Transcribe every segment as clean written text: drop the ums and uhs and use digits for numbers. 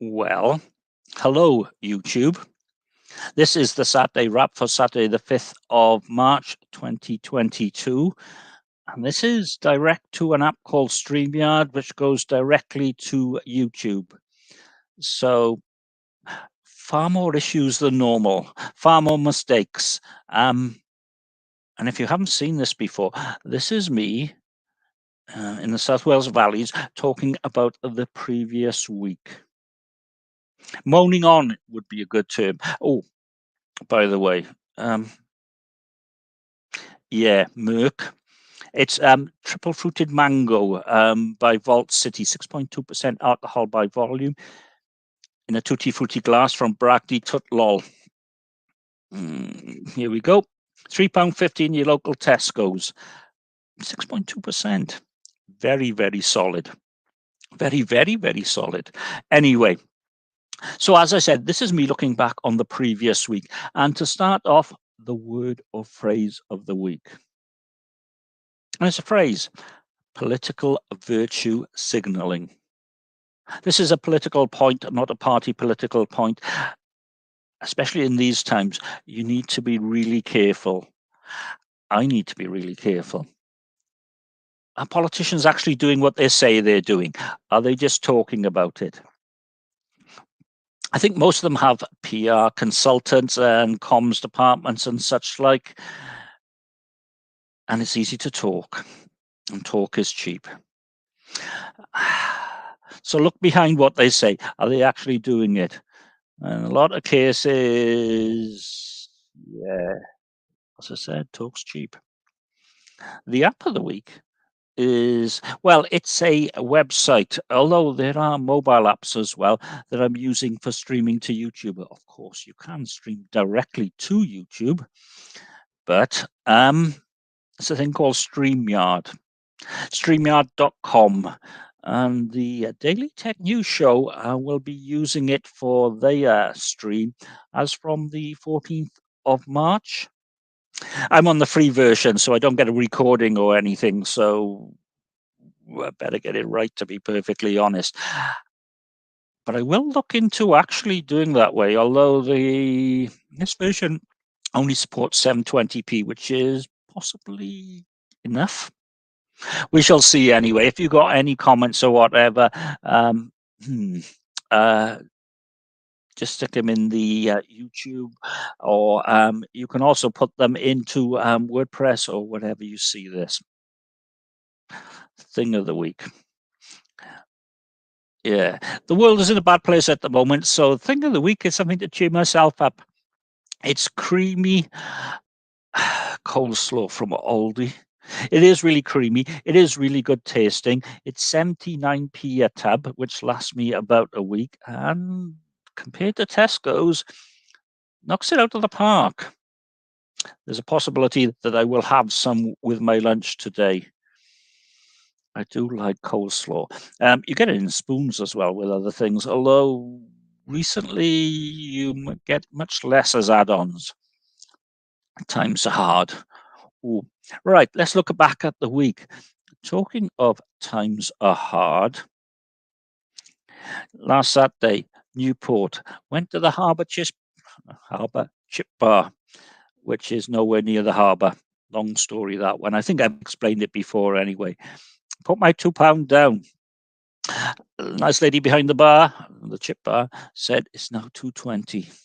Well, hello, YouTube. This is the Saturday wrap for Saturday, the 5th of March, 2022. And this is direct to an app called StreamYard, which goes directly to YouTube. So far more issues than normal, far more mistakes. And if you haven't seen this before, this is me in the South Wales Valleys talking about the previous week. Moaning on would be a good term. Oh, by the way, yeah, Merc. It's triple fruited mango by Vault City, 6.2% alcohol by volume in a tutti frutti glass from Bragdy Tut Lol. Here we go. £3.50 in your local Tesco's. 6.2%. Very, very solid. Very, very, very solid. Anyway, so as I said, this is me looking back on the previous week. And to start off, the word or phrase of the week. And it's a phrase, political virtue signaling. This is a political point, not a party political point. Especially in these times, you need to be really careful. I need to be really careful. Are politicians actually doing what they say they're doing? Are they just talking about it? I think most of them have PR consultants and comms departments and such like. And it's easy to talk. And talk is cheap. So look behind what they say. Are they actually doing it? And a lot of cases, yeah, as I said, talk's cheap. The app of the week is, well, it's a website, although there are mobile apps as well that I'm using for streaming to YouTube. Of course, you can stream directly to YouTube, but it's a thing called StreamYard, StreamYard.com. And the Daily Tech News Show will be using it for their stream as from the 14th of March. I'm on the free version, so I don't get a recording or anything. So I better get it right, to be perfectly honest. But I will look into actually doing that way, although this version only supports 720p, which is possibly enough. We shall see anyway. If you got any comments or whatever, just stick them in the YouTube, or you can also put them into WordPress or whatever you see this. Thing of the week. Yeah, the world is in a bad place at the moment, so thing of the week is something to cheer myself up. It's creamy coleslaw from Aldi. It is really creamy. It is really good tasting. It's 79p a tub, which lasts me about a week. And compared to Tesco's, knocks it out of the park. There's a possibility that I will have some with my lunch today. I do like coleslaw. You get it in spoons as well with other things, although recently you get much less as add-ons. Times are hard. Ooh. Right, let's look back at the week. Talking of times are hard. Last Saturday, Newport went to the Harbour Chip Bar, which is nowhere near the harbour. Long story, that one. I think I've explained it before anyway. Put my £2 down. Nice lady behind the bar, the chip bar, said it's now $2.20.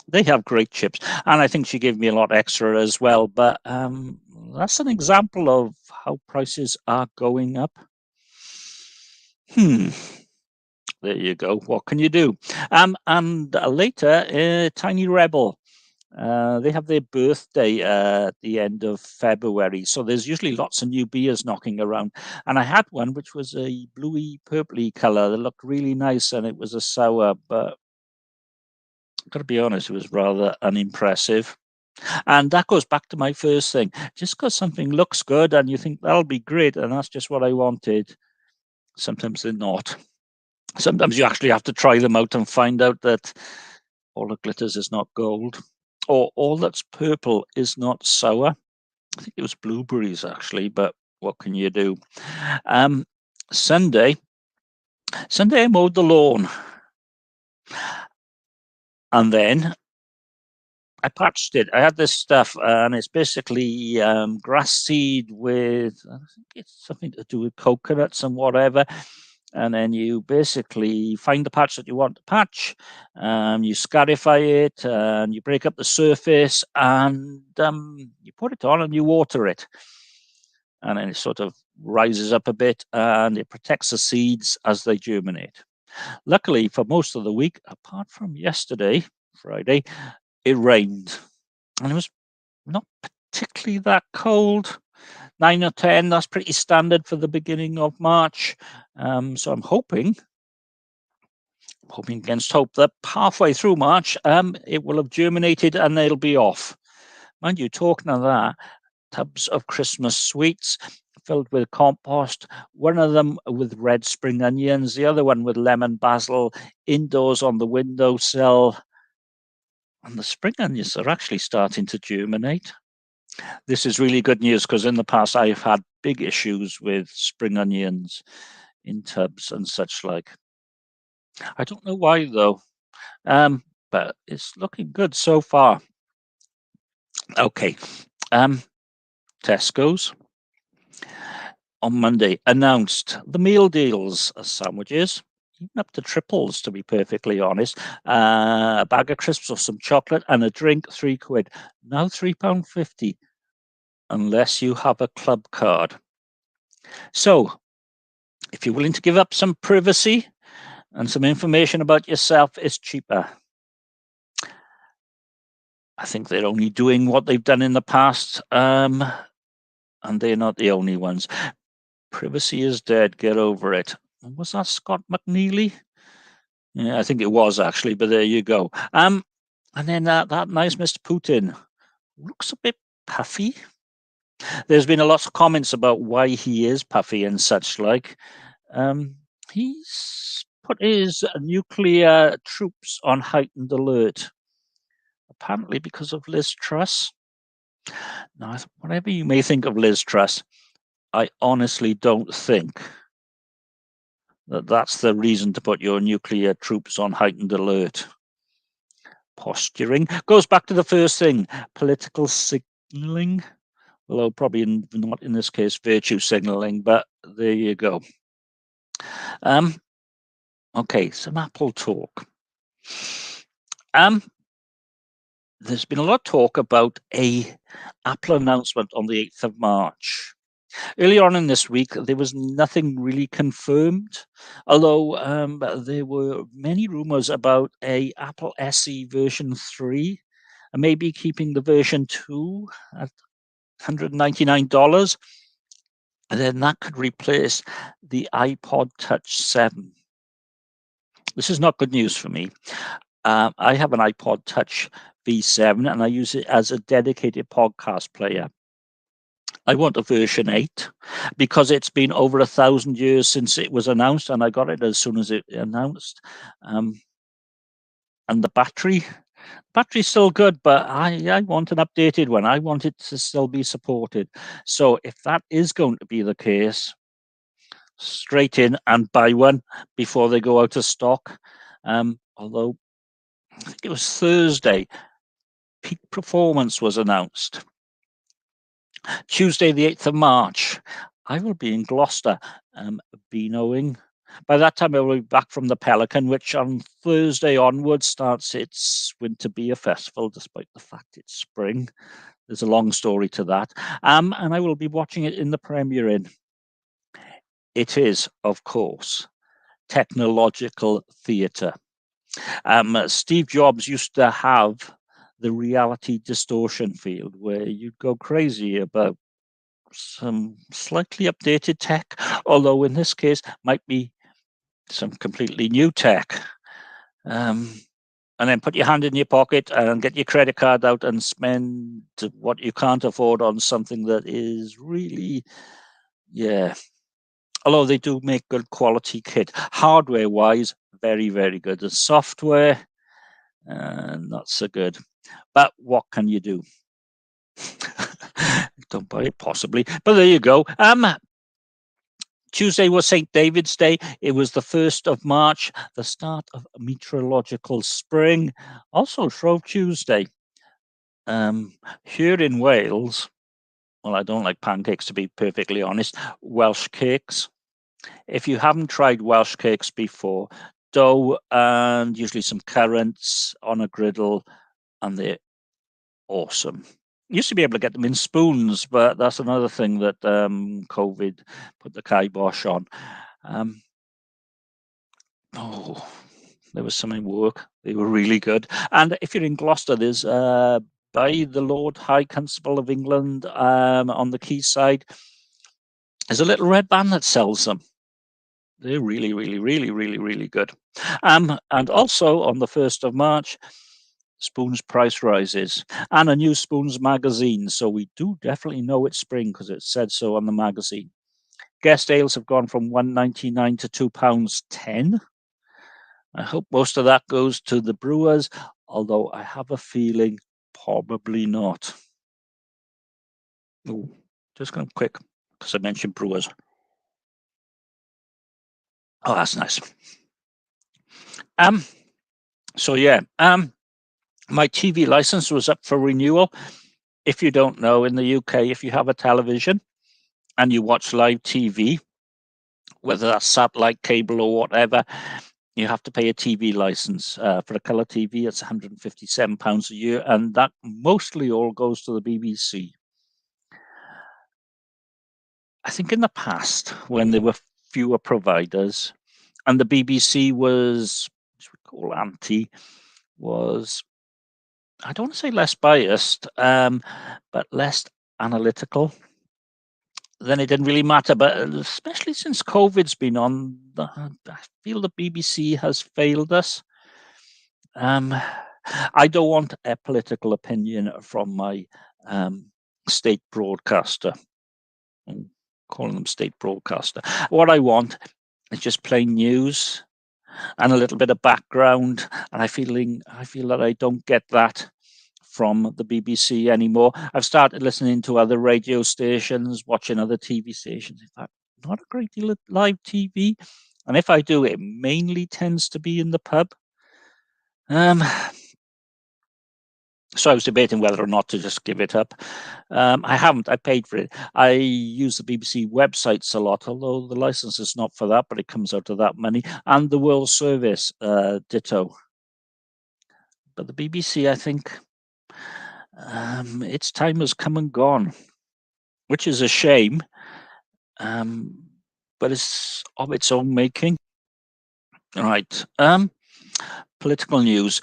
They have great chips, and I think she gave me a lot extra as well. But that's an example of how prices are going up. There you go. What can you do? And later, Tiny Rebel. They have their birthday at the end of February. So there's usually lots of new beers knocking around. And I had one which was a bluey, purpley color that looked really nice, and it was a sour, but I've got to be honest, it was rather unimpressive. And that goes back to my first thing. Just because something looks good and you think that'll be great, and that's just what I wanted, sometimes they're not. Sometimes you actually have to try them out and find out that all that glitters is not gold, or all that's purple is not sour. I think it was blueberries actually, but what can you do? Sunday I mowed the lawn. And then I patched it. I had this stuff, and it's basically grass seed with, I think it's something to do with coconuts and whatever. And then you basically find the patch that you want to patch, you scarify it, and you break up the surface, and you put it on and you water it. And then it sort of rises up a bit, and it protects the seeds as they germinate. Luckily, for most of the week, apart from yesterday, Friday, it rained. And it was not particularly that cold. 9 or 10, that's pretty standard for the beginning of March. So I'm hoping against hope that halfway through March, it will have germinated and they'll be off. Mind you, talking of that, tubs of Christmas sweets filled with compost, one of them with red spring onions, the other one with lemon basil, indoors on the windowsill. And the spring onions are actually starting to germinate. This is really good news because in the past I've had big issues with spring onions in tubs and such like. I don't know why though, but it's looking good so far. Okay, Tesco's on Monday announced the meal deals, sandwiches, even up to triples to be perfectly honest, a bag of crisps or some chocolate and a drink, £3. Now £3.50, unless you have a club card. So if you're willing to give up some privacy and some information about yourself, it's cheaper. I think they're only doing what they've done in the past, and they're not the only ones. Privacy is dead. Get over it. Was that Scott McNeely? Yeah, I think it was actually, but there you go. And then that nice Mr. Putin looks a bit puffy. There's been a lot of comments about why he is puffy and such like. He's put his nuclear troops on heightened alert, apparently because of Liz Truss. Now, whatever you may think of Liz Truss, I honestly don't think that that's the reason to put your nuclear troops on heightened alert. Posturing goes back to the first thing, political signaling, although probably not in this case virtue signaling, but there you go. Okay, some Apple talk. There's been a lot of talk about a Apple announcement on the 8th of March. Earlier on in this week, there was nothing really confirmed, although there were many rumors about a Apple SE version 3, and maybe keeping the version 2 at $199, and then that could replace the iPod Touch 7. This is not good news for me. I have an iPod Touch V7 and I use it as a dedicated podcast player. I want a version 8 because it's been over 1,000 years since it was announced, and I got it as soon as it announced. And the battery's still good, but I want an updated one. I want it to still be supported. So if that is going to be the case, straight in and buy one before they go out of stock. Although I think it was Thursday, peak performance was announced. Tuesday, the 8th of March, I will be in Gloucester, beanoing. By that time, I will be back from the Pelican, which on Thursday onwards starts its Winter Beer Festival, despite the fact it's spring. There's a long story to that. And I will be watching it in the Premier Inn. It is, of course, technological theatre. Steve Jobs used to have the reality distortion field where you'd go crazy about some slightly updated tech, although in this case might be some completely new tech. And then put your hand in your pocket and get your credit card out and spend what you can't afford on something that is really, although they do make good quality kit. Hardware-wise, very, very good. The software, not so good. But what can you do? Don't buy it, possibly. But there you go. Tuesday was St. David's Day. It was the 1st of March, the start of meteorological spring. Also Shrove Tuesday. Here in Wales, well, I don't like pancakes, to be perfectly honest. Welsh cakes. If you haven't tried Welsh cakes before, dough and usually some currants on a griddle, and they're awesome. Used to be able to get them in spoons, but that's another thing that COVID put the kibosh on. There was some in work. They were really good. And if you're in Gloucester, there's by the Lord High Constable of England on the quayside. There's a little red van that sells them. They're really, really, really, really, really good. And also on the 1st of March, Spoon's price rises and a new Spoon's magazine. So we do definitely know it's spring because it said so on the magazine. Guest ales have gone from £1.99 to £2.10. I hope most of that goes to the brewers, although I have a feeling probably not. Ooh, just going quick because I mentioned brewers. Oh, that's nice. So yeah, my TV license was up for renewal. If you don't know, in the UK, if you have a television and you watch live TV, whether that's satellite, cable, or whatever, you have to pay a TV license. For a colour TV, it's £157 a year, and that mostly all goes to the BBC. I think in the past, when there were fewer providers, and the BBC was, which we call anti, was, I don't want to say less biased, but less analytical, then it didn't really matter. But especially since COVID's been on, I feel the BBC has failed us. I don't want a political opinion from my state broadcaster. I'm calling them state broadcaster. What I want is just plain news and a little bit of background. And I feel that I don't get that from the BBC anymore. I've started listening to other radio stations, watching other TV stations. In fact, not a great deal of live TV. And if I do, it mainly tends to be in the pub. So I was debating whether or not to just give it up. I haven't. I paid for it. I use the BBC websites a lot, although the license is not for that, but it comes out of that money. And the World Service, ditto. But the BBC, I think, its time has come and gone, which is a shame. But it's of its own making. All right. Political news.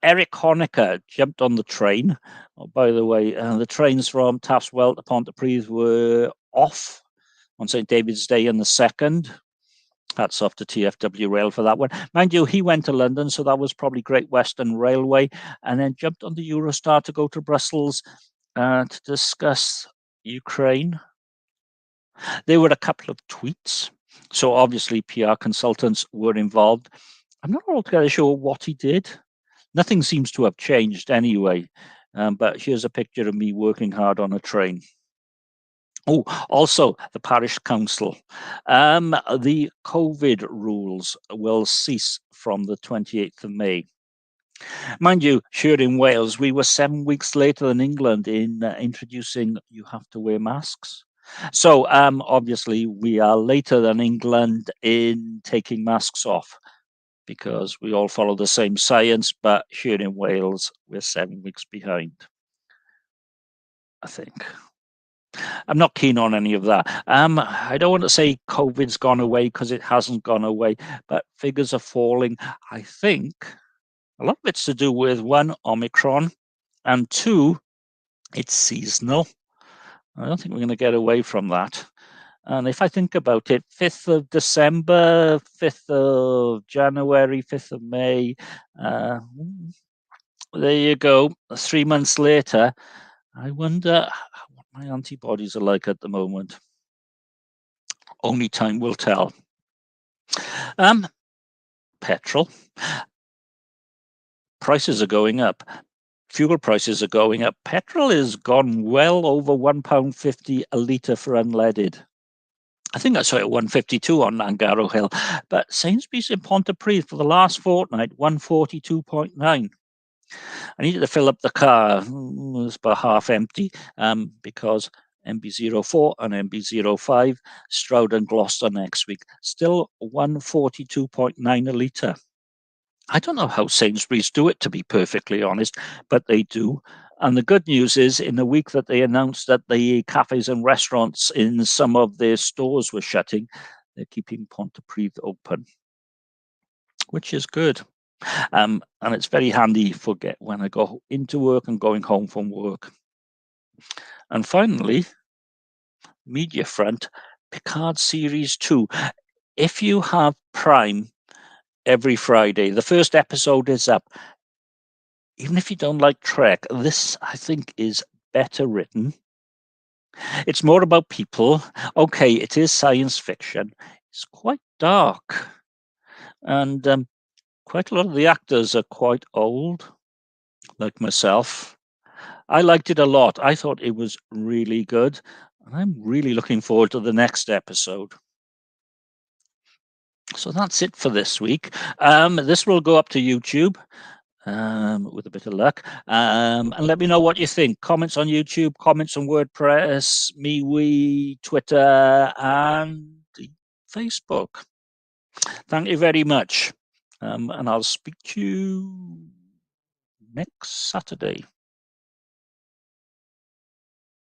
Eric Honecker jumped on the train. Oh, by the way, the trains from Taftswell to Pontypridd were off on St. David's Day on the 2nd. Hats off to TfW Rail for that one. Mind you, he went to London, so that was probably Great Western Railway, and then jumped on the Eurostar to go to Brussels to discuss Ukraine. There were a couple of tweets. So obviously PR consultants were involved. I'm not altogether sure what he did. Nothing seems to have changed anyway. But here's a picture of me working hard on a train. Oh, also the parish council. The COVID rules will cease from the 28th of May. Mind you, here in Wales, we were 7 weeks later than England in introducing you have to wear masks. So obviously we are later than England in taking masks off because we all follow the same science, but here in Wales, we're 7 weeks behind, I think. I'm not keen on any of that. I don't want to say COVID's gone away because it hasn't gone away, but figures are falling. I think a lot of it's to do with one, Omicron, and two, it's seasonal. I don't think we're going to get away from that. And if I think about it, 5th of December, 5th of January, 5th of May, there you go. 3 months later, I wonder what my antibodies are like at the moment. Only time will tell. Petrol. Prices are going up. Fuel prices are going up. Petrol has gone well over £1.50 a litre for unleaded. I think I saw it at 152 on Angaro Hill. But Sainsbury's in Pontypridd for the last fortnight, 142.9. I needed to fill up the car. It's about half empty because MB04 and MB05, Stroud and Gloucester next week. Still 142.9 a litre. I don't know how Sainsbury's do it, to be perfectly honest, but they do. And the good news is, in the week that they announced that the cafes and restaurants in some of their stores were shutting, they're keeping Pontypridd open, which is good. And it's very handy for when I go into work and going home from work. And finally, media front, Picard Series 2. If you have Prime every Friday, the first episode is up. Even if you don't like Trek, this, I think, is better written. It's more about people. Okay, it is science fiction. It's quite dark. And quite a lot of the actors are quite old, like myself. I liked it a lot. I thought it was really good. And I'm really looking forward to the next episode. So that's it for this week. This will go up to YouTube. With a bit of luck. And let me know what you think. Comments on YouTube, comments on WordPress, MeWe, Twitter, and Facebook. Thank you very much. And I'll speak to you next Saturday.